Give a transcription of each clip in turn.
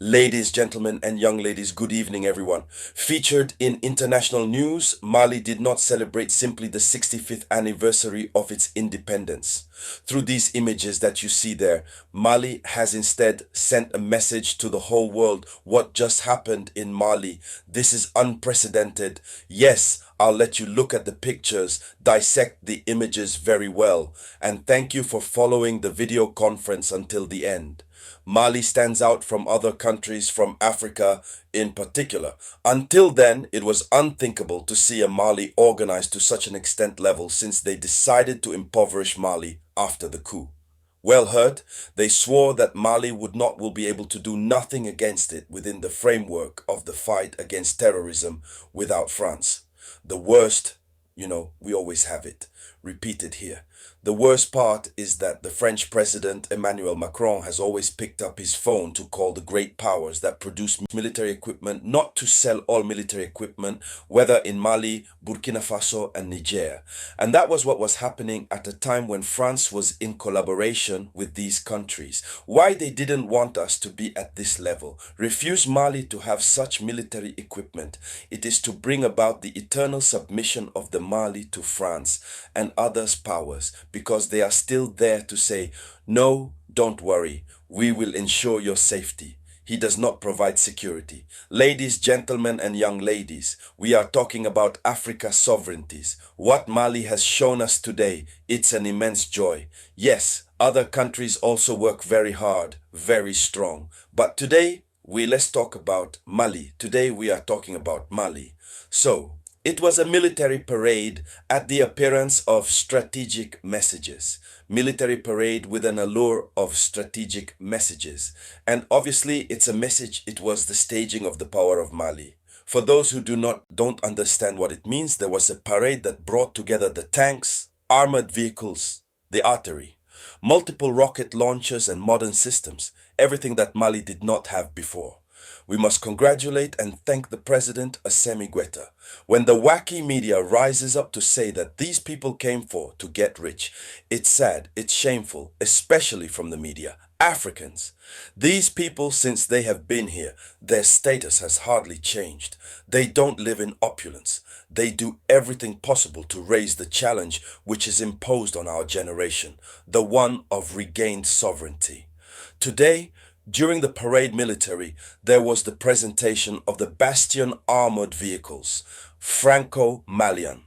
Ladies, gentlemen, and young ladies, good evening, everyone. Featured in international news, Mali did not celebrate simply the 65th anniversary of its independence. Through these images that you see there, Mali has instead sent a message to the whole world. What just happened in Mali? This is unprecedented. Yes, I'll let you look at the pictures, dissect the images very well, and thank you for following the video conference until the end. Mali stands out from other countries from Africa in particular. Until then, it was unthinkable to see a Mali organized to such an extent level since they decided to impoverish Mali after the coup. Well heard, they swore that Mali will be able to do nothing against it within the framework of the fight against terrorism without France. The worst, we always have it repeated here. The worst part is that the French President Emmanuel Macron has always picked up his phone to call the great powers that produce military equipment not to sell all military equipment, whether in Mali, Burkina Faso, and Niger. And that was what was happening at a time when France was in collaboration with these countries. Why they didn't want us to be at this level, refuse Mali to have such military equipment. It is to bring about the eternal submission of the Mali to France and others' powers, because they are still there to say, no, don't worry, we will ensure your safety. He does not provide security. Ladies, gentlemen, and young ladies, we are talking about Africa's sovereignties. What Mali has shown us today, it's an immense joy. Yes, other countries also work very hard, very strong. But today, let's talk about Mali. Today we are talking about Mali. So, it was a military parade at the appearance of strategic messages. Military parade with an allure of strategic messages. And obviously it's a message, it was the staging of the power of Mali. For those who don't understand what it means, there was a parade that brought together the tanks, armored vehicles, the artillery, multiple rocket launchers and modern systems, everything that Mali did not have before. We must congratulate and thank the president, assimigoita. When the wacky media rises up to say that these people came to get rich, it's sad, it's shameful, especially from the media. Africans. These people, since they have been here, their status has hardly changed. They don't live in opulence. They do everything possible to raise the challenge which is imposed on our generation, the one of regained sovereignty. Today, during the parade military, there was the presentation of the Bastion armored vehicles, Franco-Malian.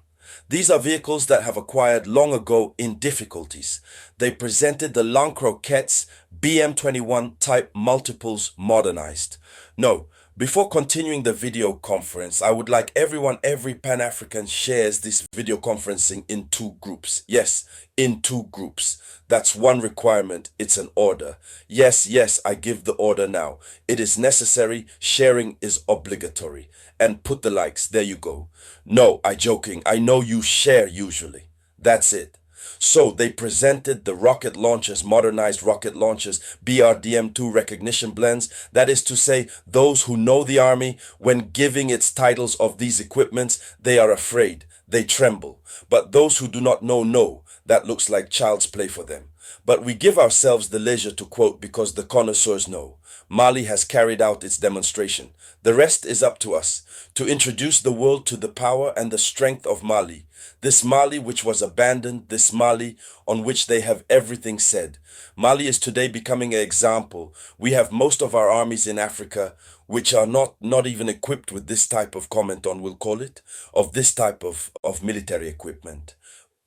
These are vehicles that have acquired long ago in difficulties. They presented the Croquettes BM-21 type multiples modernized. No, before continuing the video conference, I would like every Pan-African shares this video conferencing in two groups. Yes, in two groups. That's one requirement. It's an order. Yes, I give the order now. It is necessary. Sharing is obligatory. And put the likes. There you go. No, I joking. I know you share usually. That's it. So they presented the rocket launchers, modernized rocket launchers, BRDM-2 recognition blends. That is to say, those who know the army, when giving its titles of these equipments, they are afraid, they tremble. But those who do not know, that looks like child's play for them. But we give ourselves the leisure to quote because the connoisseurs know. Mali has carried out its demonstration. The rest is up to us to introduce the world to the power and the strength of Mali. This Mali which was abandoned, this Mali on which they have everything said. Mali is today becoming an example. We have most of our armies in Africa which are not even equipped with this type of comment on, we'll call it, of this type of military equipment.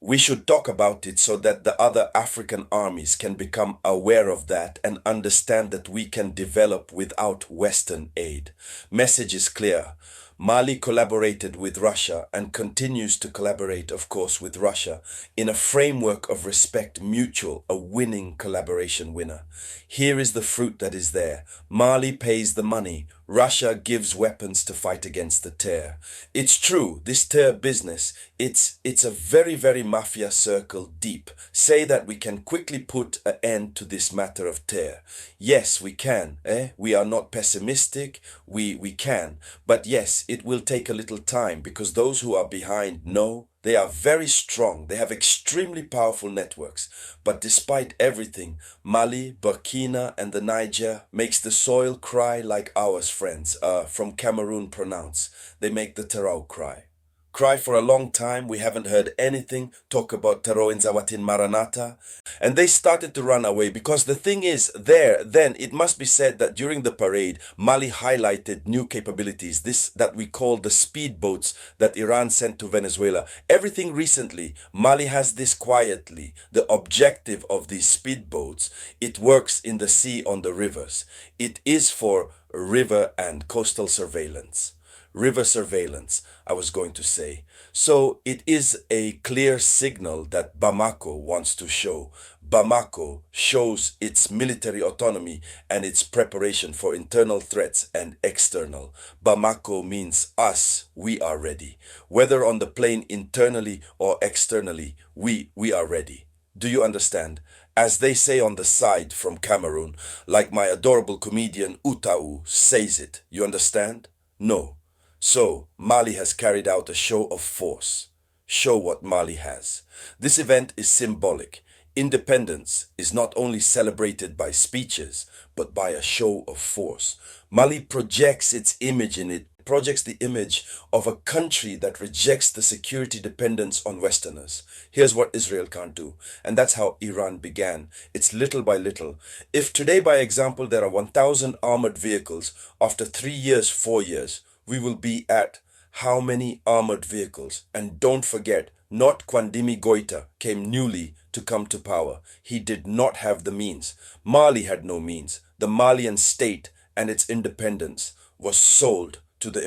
We should talk about it so that the other African armies can become aware of that and understand that we can develop without Western aid. Message is clear. Mali collaborated with Russia and continues to collaborate, of course, with Russia in a framework of respect mutual, a winning collaboration winner. Here is the fruit that is there. Mali pays the money. Russia gives weapons to fight against the terror. It's true, this terror business, it's a very, very mafia circle deep. Say that we can quickly put an end to this matter of terror. Yes, we can. We are not pessimistic. We can. But yes, it will take a little time because those who are behind know they are very strong. They have extremely powerful networks. But despite everything, Mali, Burkina, and the Niger makes the soil cry like ours, friends. From Cameroon pronounce. They make the Terao cry. Cry for a long time. We haven't heard anything talk about Terao in Zawatin Maranatha. And they started to run away because the thing is, then it must be said that during the parade, Mali highlighted new capabilities, this that we call the speedboats that Iran sent to Venezuela. Everything recently, Mali has this quietly. The objective of these speedboats, it works in the sea on the rivers. It is for river and coastal surveillance. River surveillance, I was going to say. So it is a clear signal that Bamako wants to show. Bamako shows its military autonomy and its preparation for internal threats and external. Bamako means us, we are ready. Whether on the plane internally or externally, we are ready. Do you understand? As they say on the side from Cameroon, like my adorable comedian Utau says it. You understand? No. So, Mali has carried out a show of force. Show what Mali has. This event is symbolic. Independence is not only celebrated by speeches, but by a show of force. Mali projects its image in it, projects the image of a country that rejects the security dependence on Westerners. Here's what Israel can't do. And that's how Iran began. It's little by little. If today, by example, there are 1,000 armored vehicles, after 3 years, 4 years, we will be at how many armored vehicles? And don't forget, not Kwandimi Goita came newly to come to power. He did not have the means. Mali had no means. The Malian state and its independence was sold to the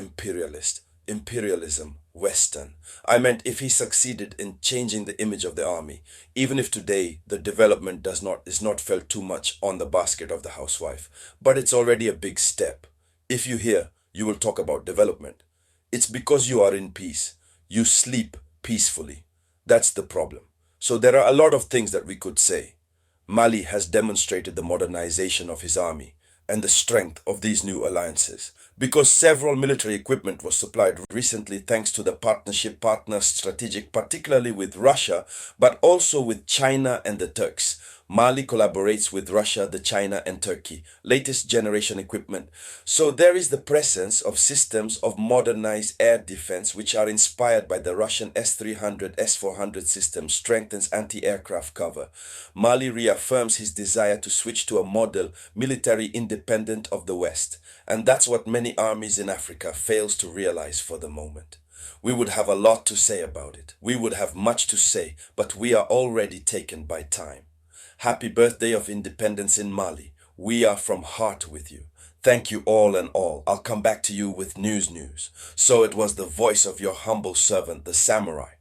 imperialism, Western. I meant if he succeeded in changing the image of the army, even if today the development is not felt too much on the basket of the housewife, but it's already a big step. If you hear, you will talk about development. It's because you are in peace. You sleep peacefully. That's the problem. So there are a lot of things that we could say. Mali has demonstrated the modernization of his army and the strength of these new alliances because several military equipment was supplied recently thanks to the partner strategic, particularly with Russia, but also with China and the Turks. Mali collaborates with Russia, the China and Turkey, latest generation equipment. So there is the presence of systems of modernized air defense which are inspired by the Russian S-300, S-400 system, strengthens anti-aircraft cover. Mali reaffirms his desire to switch to a model military independent of the West. And that's what many armies in Africa fails to realize for the moment. We would have a lot to say about it. We would have much to say, but we are already taken by time. Happy birthday of independence in Mali. We are from heart with you. Thank you all and all. I'll come back to you with news. So it was the voice of your humble servant, the Samouraï.